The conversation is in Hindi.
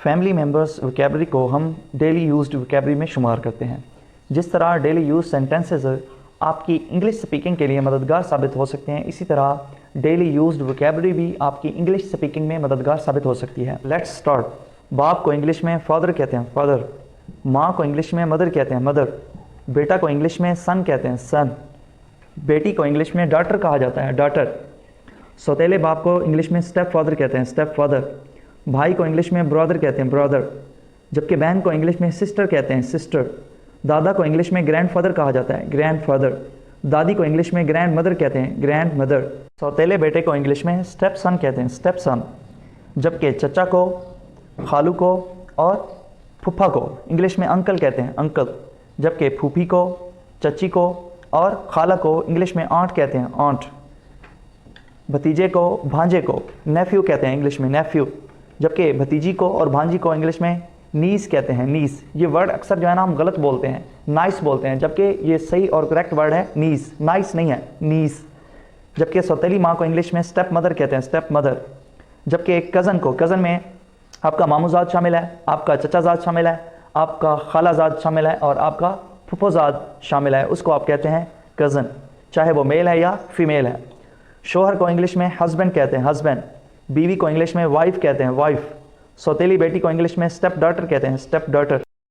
फैमिली मेम्बर्स वोकैबलरी को हम डेली यूज्ड वोकैबलरी में शुमार करते हैं। जिस तरह डेली यूज सेंटेंसेस आपकी इंग्लिश स्पीकिंग के लिए मददगार साबित हो सकते हैं, इसी तरह डेली यूज्ड वोकैबलरी भी आपकी इंग्लिश स्पीकिंग में मददगार साबित हो सकती है। Let's start. बाप को इंग्लिश में फादर कहते हैं, फादर। माँ को इंग्लिश में मदर कहते हैं, मदर। बेटा को इंग्लिश में सन कहते हैं, सन। बेटी को इंग्लिश में डॉटर कहा जाता है, डॉटर। सौतेले बाप को इंग्लिश में स्टेप फादर कहते हैं, स्टेप फादर। भाई को इंग्लिश में ब्रदर कहते हैं, ब्रदर। जबकि बहन को इंग्लिश में सिस्टर कहते हैं, सिस्टर। दादा को इंग्लिश में ग्रैंडफादर कहा जाता है, ग्रैंडफादर। दादी को इंग्लिश में ग्रैंड मदर कहते हैं, ग्रैंड मदर। सौतेले बेटे को इंग्लिश में स्टेप सन कहते हैं, स्टेप सन। जबकि चचा को, खालू को और फूफा को इंग्लिश में अंकल कहते हैं, अंकल। जबकि फूफी को, चची को और खाला को इंग्लिश में आंट कहते हैं, आंट। भतीजे को, भांजे को नेफ्यू कहते हैं, इंग्लिश में नेफ्यू। जबकि भतीजी को और भांजी को इंग्लिश में नीस कहते हैं, नीस। ये वर्ड अक्सर जो है ना हम गलत बोलते हैं, नाइस बोलते हैं, जबकि ये सही और करेक्ट वर्ड है नीस, नाइस नहीं है, नीस। जबकि सौतेली माँ को इंग्लिश में स्टेप मदर कहते हैं, स्टेप मदर। जबकि कज़न को, कज़न में आपका मामूजाद शामिल है, आपका चचाजाद शामिल है, आपका खालाजाद शामिल है और आपका फुफोजाद शामिल है, उसको आप कहते हैं कज़न, चाहे वो मेल है या फीमेल है। शोहर को इंग्लिश में हस्बैंड कहते हैं, हस्बैंड। बीवी को इंग्लिश में वाइफ कहते हैं, वाइफ। सौतेली बेटी को इंग्लिश में स्टेप डॉटर कहते हैं, स्टेप डॉटर।